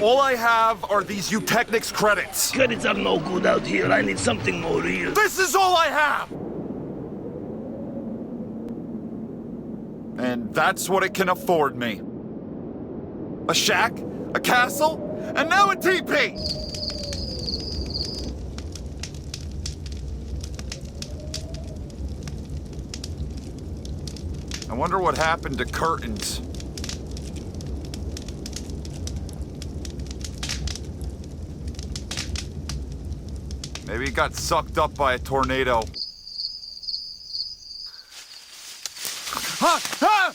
All I have are these Utechnics credits. Credits are no good out here. I need something more real. This is all I have! And that's what it can afford me. A shack, a castle, and now a teepee! I wonder what happened to curtains. Maybe it got sucked up by a tornado. Huh?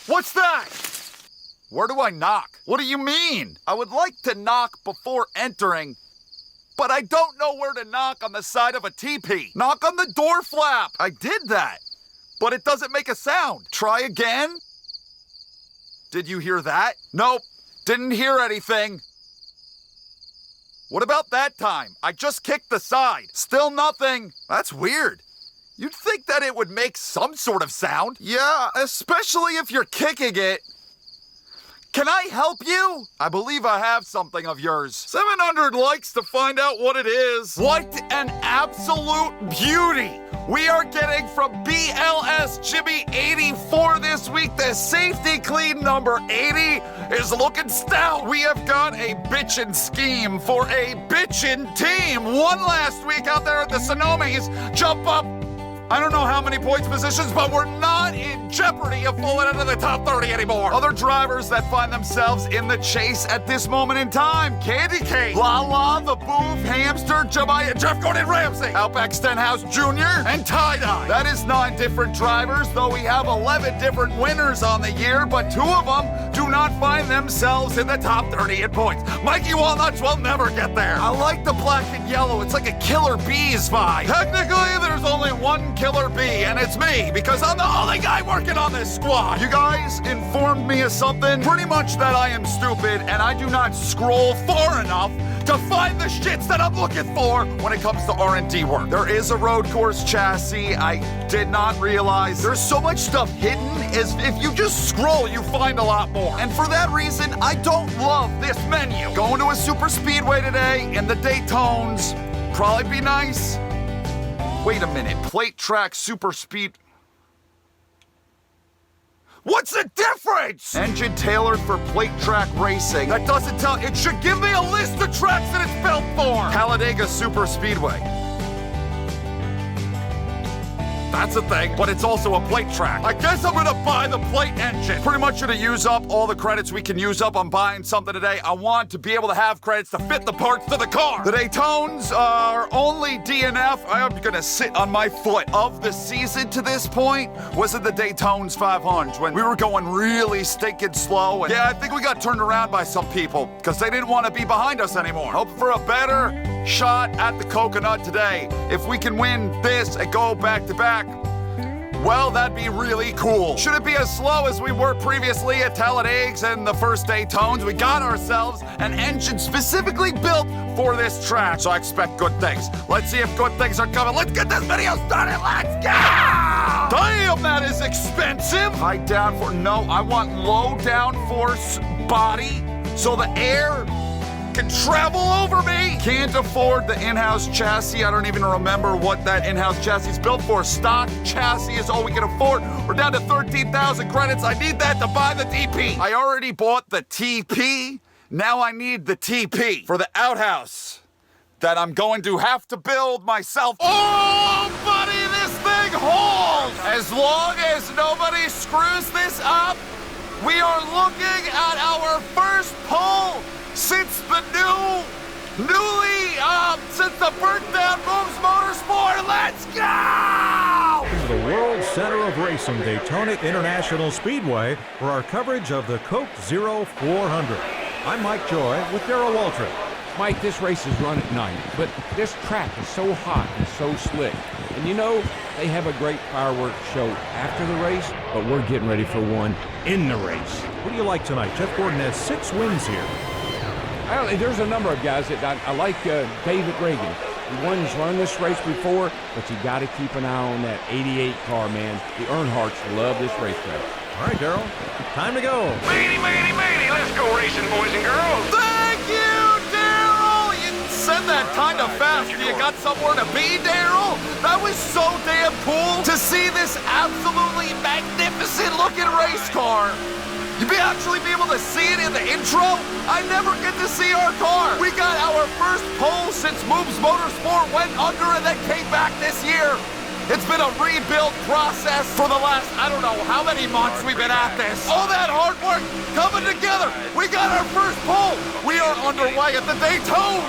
What's that? Where do I knock? What do you mean? I would like to knock before entering, but I don't know where to knock on the side of a teepee. Knock on the door flap. I did that, but it doesn't make a sound. Try again. Did you hear that? Nope, didn't hear anything. What about that time? I just kicked the side. Still nothing. That's weird. You'd think that it would make some sort of sound. Yeah, especially if you're kicking it. Can I help you? I believe I have something of yours. 700 likes to find out what it is. What an absolute beauty. We are getting from BLS Jimmy 84 this week. The safety clean number 80 is looking stout. We have got a bitchin' scheme for a bitchin' team. Won last week out there at the Sonomies. Jump up. I don't know how many points positions, but we're not in jeopardy of falling into the top 30 anymore. Other drivers that find themselves in the chase at this moment in time. Candy Cane, Lala, the Booth, Hamster, Jemiah, Jeff Gordon Ramsay, Outback Stenhouse Jr., and Tie-Dye. That is 9 different drivers, though we have 11 different winners on the year, but 2 of them do not find themselves in the top 30 in points. Mikey Walnuts will never get there. I like the black and yellow. It's like a Killer Bees vibe. Technically, there's only one Killer Bee, and it's me, because I'm the only guy working on this squad. You guys informed me of something, pretty much that I am stupid, and I do not scroll far enough to find the shits that I'm looking for when it comes to R&D work. There is a road course chassis. I did not realize there's so much stuff hidden, as if you just scroll, you find a lot more. And for that reason, I don't love this menu. Going to a super speedway today in the Daytones, probably be nice. Wait a minute, plate track super speed. What's the difference? Engine tailored for plate track racing. That doesn't tell, it should give me a list of tracks that it's built for. Talladega Super Speedway. That's a thing, but it's also a plate track. I guess I'm gonna buy the plate engine. Pretty much gonna use up all the credits we can use up on buying something today. I want to be able to have credits to fit the parts to the car. The Daytones are only DNF. I'm gonna sit on my foot. Of the season to this point, was it the Daytones 500 when we were going really stinking slow? And yeah, I think we got turned around by some people because they didn't want to be behind us anymore. Hope for a better shot at the coconut today. If we can win this and go back to back, well, that'd be really cool. Should it be as slow as we were previously at Talladega and the first Daytones? We got ourselves an engine specifically built for this track, so I expect good things. Let's see if good things are coming. Let's get this video started. Let's go! Damn, that is expensive. High downforce. No, I want low downforce body so the air can travel over me. Can't afford the in-house chassis. I don't even remember what that in-house chassis is built for. Stock chassis is all we can afford. We're down to 13,000 credits. I need that to buy the Teepee. I already bought the Teepee. Now I need the Teepee for the outhouse that I'm going to have to build myself. Oh, buddy, this thing holds. As long as nobody screws this up, we are looking at our first pole since the since the burnt down Mrucz Motorsport. Let's go! This is the World Center of Racing, Daytona International Speedway, for our coverage of the Coke Zero 400. I'm Mike Joy with Darrell Waltrip. Mike, this race is run at night, but this track is so hot and so slick. And you know, they have a great fireworks show after the race, but we're getting ready for one in the race. What do you like tonight? Jeff Gordon has 6 wins here. There's a number of guys that I like. David Reagan. He's run this race before, but you got to keep an eye on that 88 car, man. The Earnhardts love this racetrack. All right, Darrell, time to go. Matey, let's go. that kind of fast. You got somewhere to be, Daryl? That was so damn cool to see this absolutely magnificent looking race car. You may actually be able to see it in the intro. I never get to see our car. We got our first pole since Mrucz Motorsport went under and then came back this year. It's been a rebuild process for the last, I don't know how many months we've been at this. All that hard work coming together. We got our first pole. We are underway at the Daytona.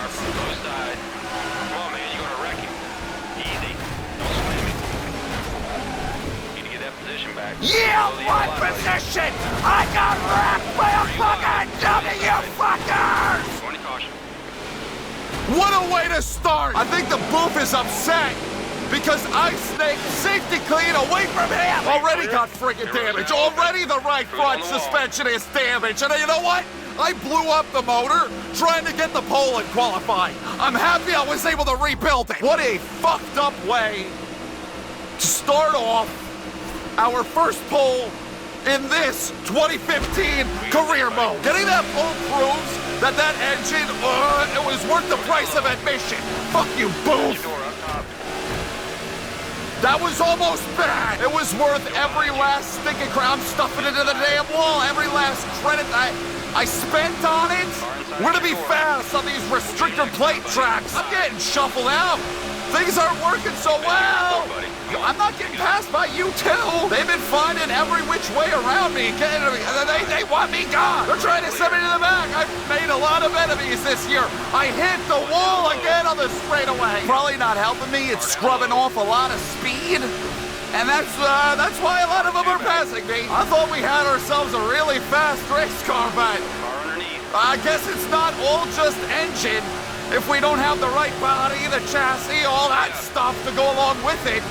Yeah, my position! I got wrecked by a fucking dummy, you fuckers! What a way to start! I think the booth is upset because I snaked safety clean away from him! Already got friggin' damage. Already the right front suspension is damaged. And you know what? I blew up the motor trying to get the pole and qualify. I'm happy I was able to rebuild it. What a fucked up way to start off our first pole in this 2015 career mode. Getting that pole proves that that engine, it was worth the price of admission. Fuck you, booth. That was almost bad. It was worth every last stinking crown. I'm stuffing it into the damn wall. Every last credit I spent on it. We're gonna be fast on these restrictor plate tracks. I'm getting shuffled out. Things aren't working so well. I'm not getting passed by you two. They've been finding every which way around me. They want me gone. They're trying to send me to the back. I've made a lot of enemies this year. I hit the wall again on the straightaway. Probably not helping me. It's scrubbing off a lot of speed. And that's why a lot of them are passing me. I thought we had ourselves a really fast race car, but I guess it's not all just engine. If we don't have the right body, the chassis, all that stuff to go along with it.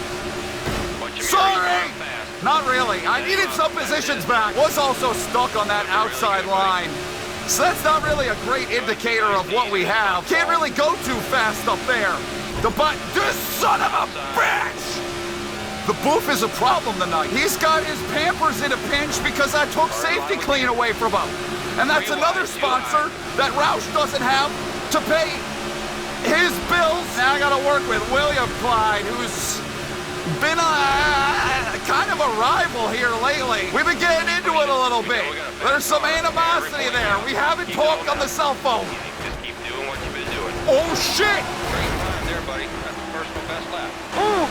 Sorry! Not really. I needed some positions back. Was also stuck on that outside line. So that's not really a great indicator of what we have. Can't really go too fast up there. This son of a bitch! The booth is a problem tonight. He's got his Pampers in a pinch because I took safety clean away from him. And that's another sponsor that Roush doesn't have to pay his bills. Now I gotta work with William Clyde, who's been kind of a rival here lately. We've been getting into it a little bit. There's some animosity there. We haven't talked on the cell phone. Just keep doing what you've been doing. Oh, shit! Great time there, buddy. That's the personal best lap.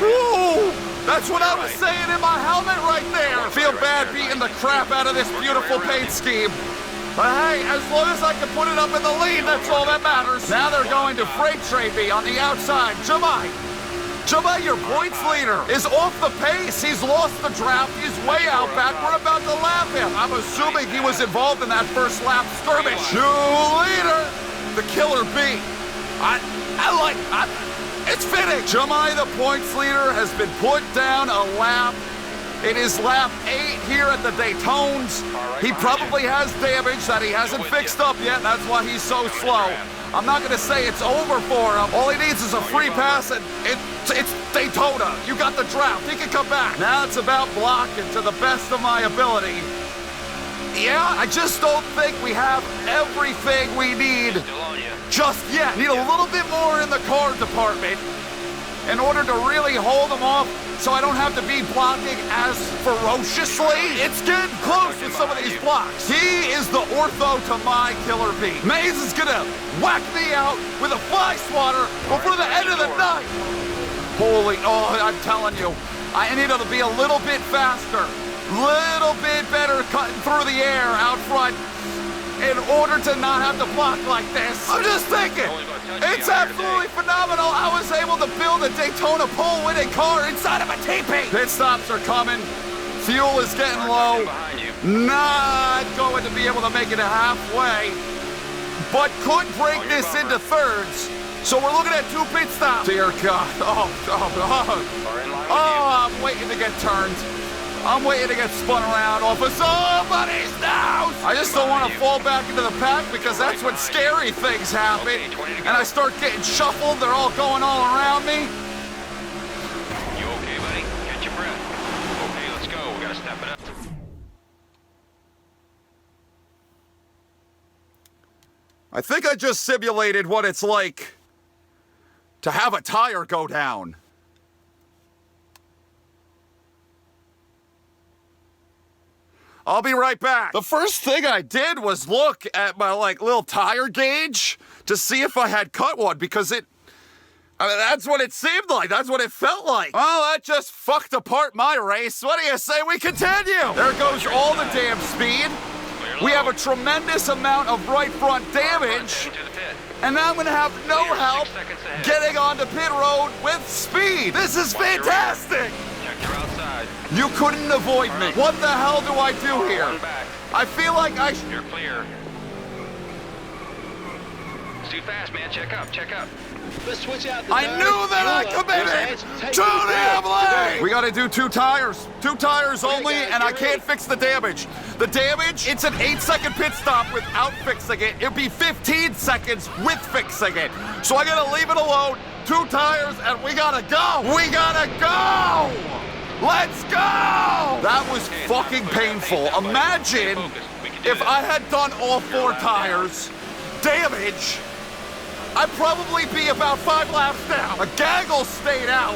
Ooh, that's what I was saying in my helmet right there. Feel bad beating the crap out of this beautiful paint scheme. But hey, as long as I can put it up in the lead, that's all that matters. Now they're going to freight train me on the outside. Jamai, your points leader, is off the pace. He's lost the draft. He's way out back. We're about to lap him. I'm assuming he was involved in that first lap skirmish. New leader, the killer bee. It's finished. Jamai, the points leader, has been put down a lap. It is lap 8 here at the Daytones. He probably has damage that he hasn't fixed up yet. That's why he's so slow. I'm not going to say it's over for him. All he needs is a free pass, and it's Daytona. You got the draft. He can come back. Now it's about blocking to the best of my ability. Yeah, I just don't think we have everything we need just yet. Need a little bit more in the car department in order to really hold them off so I don't have to be blocking as ferociously. It's getting close with some of these blocks. He is the ortho to my killer bee. Maze is gonna whack me out with a fly swatter before the end of the night. I'm telling you, I need to be a little bit faster, little bit better cutting through the air out front in order to not have to block like this. I'm just thinking, it's absolutely phenomenal. I was able to build a Daytona pole-winning car inside of a Teepee. Pit stops are coming. Fuel is getting low. Not going to be able to make it halfway, but could break this into thirds. So we're looking at 2 pit stops. Dear God. I'm waiting to get turned. I'm waiting to get spun around off of somebody's nose! I just don't want to fall back into the pack because that's when scary things happen. And I start getting shuffled, they're all going all around me. You okay, buddy? Catch your breath. Okay, let's go. We gotta step it up. I think I just simulated what it's like to have a tire go down. I'll be right back. The first thing I did was look at my little tire gauge to see if I had cut one, because that's what it seemed like. That's what it felt like. Well, that just fucked apart my race. What do you say we continue? There goes all the damn speed. We have a tremendous amount of right front damage. And now I'm gonna have no help getting onto pit road with speed. This is fantastic. Check your outside. You couldn't avoid me. What the hell do I do here? I feel like You're clear. It's too fast, man. Check up, check up. Let's switch out the I tires. knew that I Fuel up. committed Take too it damn back. late. We gotta do 2 tires. 2 tires Okay, only, guys, and I get can't ready. fix the damage. The damage, it's an 8-second pit stop without fixing it. It'd be 15 seconds with fixing it. So I gotta leave it alone. 2 tires, and we gotta go. We gotta go. Let's go. That was fucking painful. Imagine if I had done all 4 tires. Damage. I'd probably be about 5 laps down. A gaggle stayed out,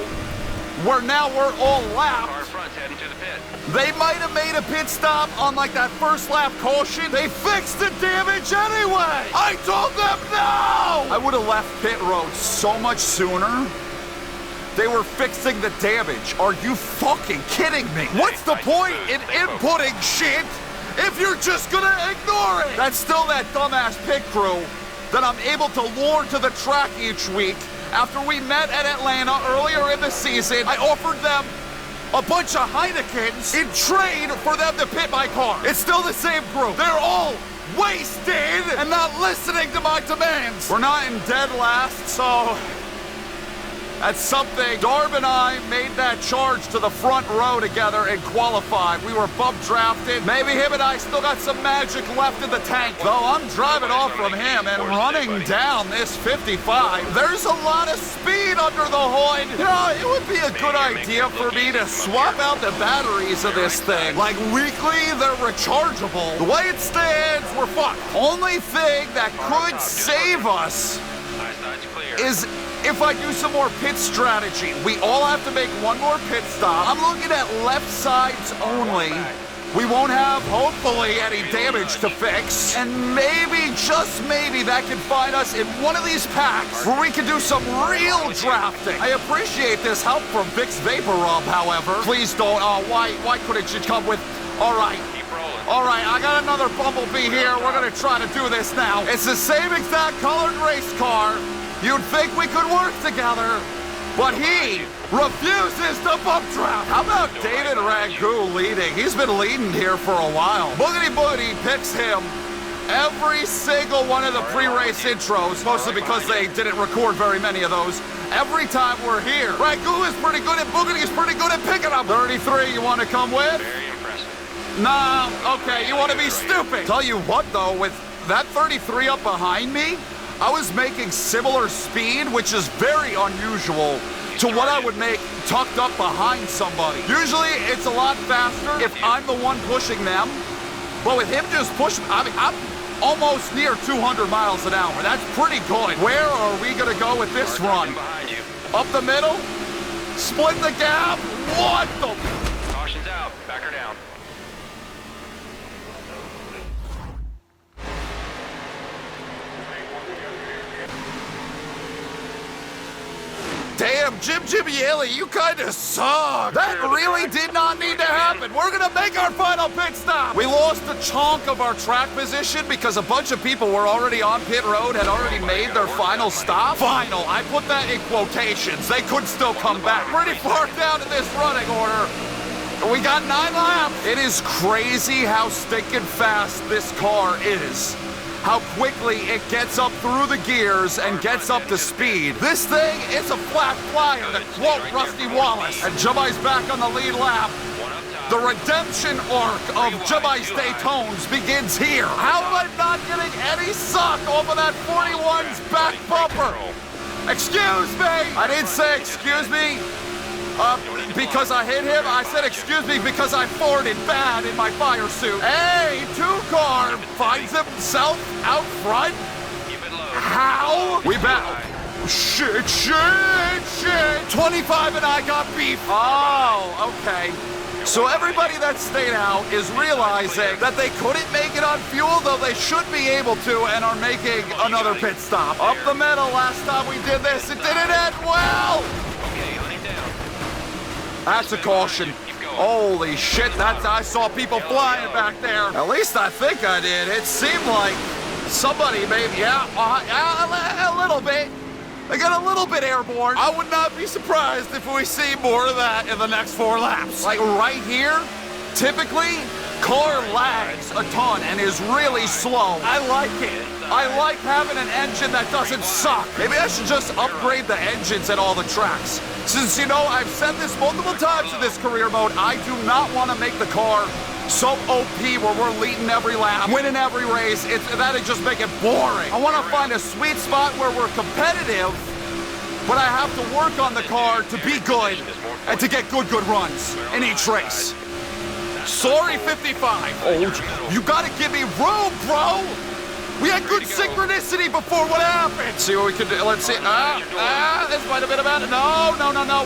where now we're all Car lapped. front's heading to the pit. They might have made a pit stop on that first lap caution. They fixed the damage anyway. I told them no. I would have left pit road so much sooner. They were fixing the damage. Are you fucking kidding me? What's the point in inputting shit if you're just gonna ignore it? That's still that dumbass pit crew that I'm able to lure to the track each week. After we met at Atlanta earlier in the season, I offered them a bunch of Heinekens in trade for them to pit my car. It's still the same group. They're all wasted and not listening to my demands. We're not in dead last, so that's something. Darb and I made that charge to the front row together and qualified. We were bump drafted. Maybe him and I still got some magic left in the tank. Though I'm driving off from him and running down this 55. There's a lot of speed under the hood. You know, it would be a good idea for me to swap out the batteries of this thing. Like weekly, they're rechargeable. The way it stands, we're fucked. Only thing that could save us High side's clear. is if I do some more pit strategy. We all have to make one more pit stop. I'm looking at left sides only. We won't have, hopefully, any damage to fix. And maybe, just maybe, that can find us in one of these packs where we can do some real drafting. I appreciate this help from Vicks Vapor Rub, however. Please don't. Why couldn't you come with... All right. Keep rolling. All right, I got another Bumblebee here. We're gonna try to do this now. It's the same exact colored race car. You'd think we could work together, but he refuses to bump draft. How about David Ragu leading? He's been leading here for a while. Boogity Booty picks him every single one of the pre-race intros, mostly because they didn't record very many of those. Every time we're here, Ragu is pretty good at Boogity is pretty good at picking up. 33, you want to come with? Very impressive. Nah, okay, you want to be stupid. Tell you what, though, with that 33 up behind me, I was making similar speed, which is very unusual to what I would make tucked up behind somebody. Usually, it's a lot faster if I'm the one pushing them, but with him just pushing, I'm almost near 200 miles an hour. That's pretty good. Where are we gonna go with this run? Behind you. Up the middle? Split the gap? What the... Caution's out. Back her down. Damn, Jim Yelly, you kinda suck. That really did not need to happen. We're gonna make our final pit stop. We lost a chunk of our track position because a bunch of people were already on pit road, had already made their final stop. Final, I put that in quotations. They could still come back. Pretty far down in this running order. We got 9 laps. It is crazy how stinking fast this car is. How quickly it gets up through the gears and gets up to speed. This thing is a flat flyer, to quote Rusty Wallace. And Jabai's back on the lead lap. The redemption arc of Jabai's Daytonas begins here. How am I not getting any suck off of that 41's back bumper? Excuse me! I didn't say excuse me because I hit him. I said excuse me because I farted bad in my fire suit. Hey, 2-car finds himself out front. Keep it low. How? We back. Shit. 25 and I got beef. Oh, okay. So everybody that stayed out is realizing that they couldn't make it on fuel, though they should be able to, and are making another pit stop. Up the middle, last time we did this, it didn't end well. Okay, honey down. That's a caution. Holy shit, I saw people flying back there. At least I think I did. It seemed like somebody maybe, a little bit. They got a little bit airborne. I would not be surprised if we see more of that in the next 4 laps. Like right here, typically, car lags a ton and is really slow. I like it. I like having an engine that doesn't suck. Maybe I should just upgrade the engines at all the tracks. Since, you know, I've said this multiple times in this career mode, I do not want to make the car so OP where we're leading every lap, winning every race. That'd just make it boring. I want to find a sweet spot where we're competitive, but I have to work on the car to be good and to get good runs in each race. Sorry, 55. Oh, you gotta give me room, bro. We had good synchronicity before what happened. See what we can do. Let's see. This might have been about it. No.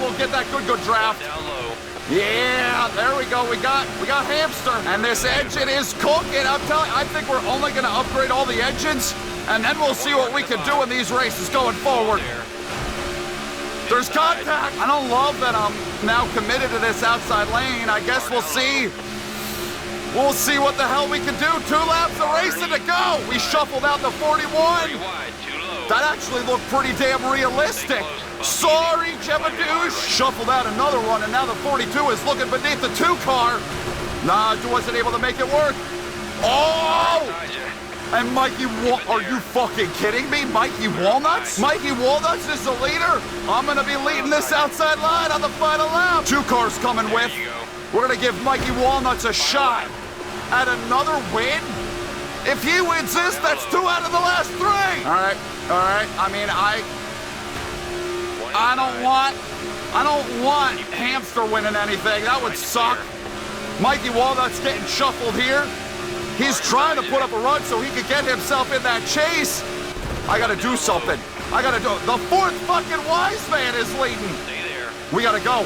We'll get that good draft. Yeah, there we go. We got hamster. And this engine is cooking. I'm telling you, I think we're only going to upgrade all the engines, and then we'll see what we can do in these races going forward. There's contact. I don't love that I'm now committed to this outside lane. I guess we'll see. We'll see what the hell we can do. 2 laps of racing to go. We shuffled out the 41. That actually looked pretty damn realistic. Sorry, Jebadouche. Shuffled out another one, and now the 42 is looking beneath the 2 car. Nah, wasn't able to make it work. Oh! And Mikey, are you fucking kidding me? Mikey Walnuts? Mikey Walnuts is the leader. I'm gonna be leading this outside line on the final lap. 2 cars coming with. We're gonna give Mikey Walnuts a shot at another win. If he wins this, that's 2 out of the last 3. All right. I mean, I don't want Hamster winning anything. That would suck. Mikey Walnut's getting shuffled here. He's trying to put up a run so he could get himself in that chase. I gotta do something. The 4th fucking wise man is leading. We gotta go.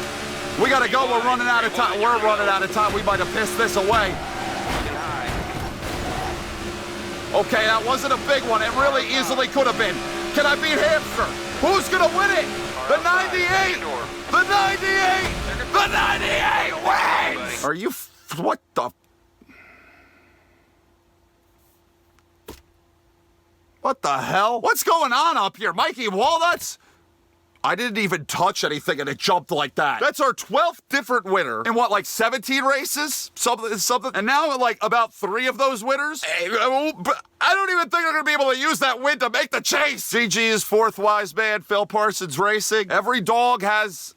We're running out of time. We might have pissed this away. Okay, that wasn't a big one. It really easily could have been. Can I beat Hamster? Who's gonna win it? The 98! The 98! The 98 wins! Are you... What the... What the hell? What's going on up here? Mikey Walnuts? I didn't even touch anything and it jumped like that. That's our 12th different winner in what, like 17 races? Something. And now like about 3 of those winners? I don't even think they're gonna be able to use that win to make the chase. CG's 4th wise man, Phil Parsons Racing. Every dog has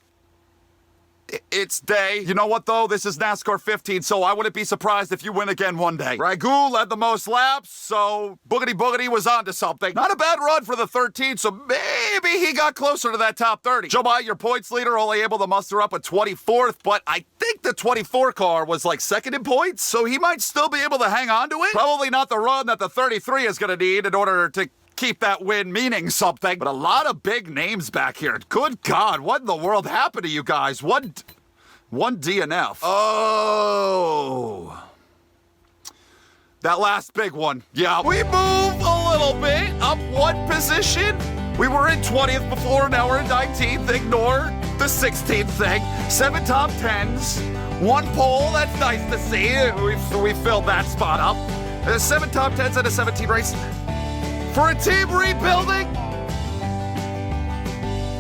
its day. You know what though? This is NASCAR 15, so I wouldn't be surprised if you win again one day. Ragu led the most laps, so Boogity was onto something. Not a bad run for the 13, so maybe he got closer to that top 30. Jomai, your points leader, only able to muster up a 24th, but I think the 24 car was like 2nd in points, so he might still be able to hang on to it. Probably not the run that the 33 is going to need in order to keep that win meaning something. But a lot of big names back here. Good God, what in the world happened to you guys? One DNF. Oh. That last big one. Yeah, we move a little bit up 1 position. We were in 20th before, now we're in 19th. Ignore the 16th thing. 7 top 10s. 1 pole, that's nice to see. We filled that spot up. 7 top 10s and a 17 race. For a team rebuilding,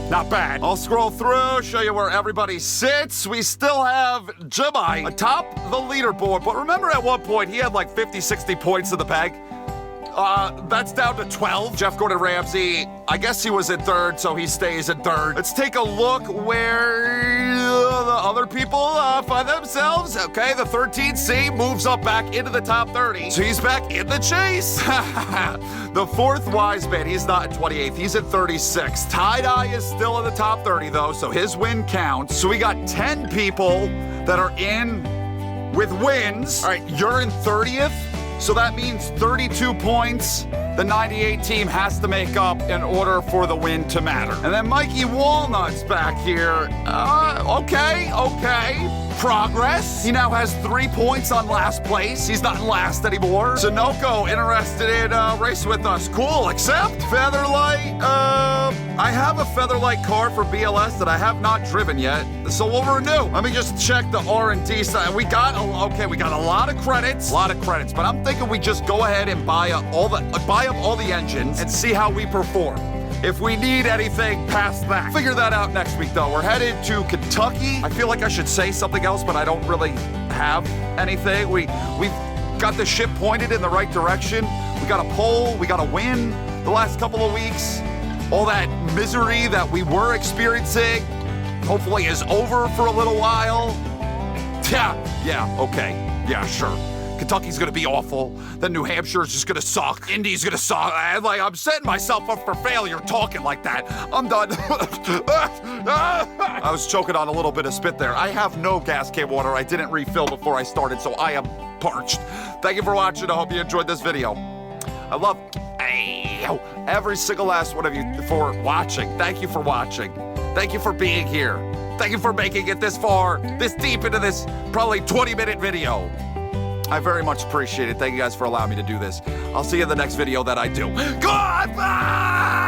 not bad. I'll scroll through, show you where everybody sits. We still have Jemai atop the leaderboard, but remember at one point he had like 50, 60 points in the bag. That's down to 12. Jeff Gordon Ramsay, I guess he was in 3rd, so he stays in 3rd. Let's take a look where the other people find themselves. Okay, the 13C moves up back into the top 30. So he's back in the chase. The 4th wise man, he's not in 28th, he's in 36th. Tie-Dye is still in the top 30 though, so his win counts. So we got 10 people that are in with wins. All right, you're in 30th. So that means 32 points the 98 team has to make up in order for the win to matter. And then Mikey Walnut's back here. Okay. Progress. He now has 3 points on last place. He's not in last anymore. Sunoco interested in racing with us. Cool, except Featherlight. I have a Featherlight car for BLS that I have not driven yet, so we'll renew. Let me just check the R&D side. We got a lot of credits. But I'm thinking we just go ahead and buy up all the engines and see how we perform. If we need anything past that, figure that out next week, though. We're headed to Kentucky. I feel like I should say something else, but I don't really have anything. We've got the ship pointed in the right direction. We got a pole. We got a win the last couple of weeks. All that misery that we were experiencing hopefully is over for a little while. Yeah, okay. Yeah, sure. Kentucky's gonna be awful. Then New Hampshire's just gonna suck. Indy's gonna suck. I'm setting myself up for failure talking like that. I'm done. I was choking on a little bit of spit there. I have no gas can water. I didn't refill before I started, so I am parched. Thank you for watching. I hope you enjoyed this video. I love every single last one of you for watching. Thank you for watching. Thank you for being here. Thank you for making it this far, this deep into this probably 20-minute video. I very much appreciate it. Thank you guys for allowing me to do this. I'll see you in the next video that I do. Goodbye!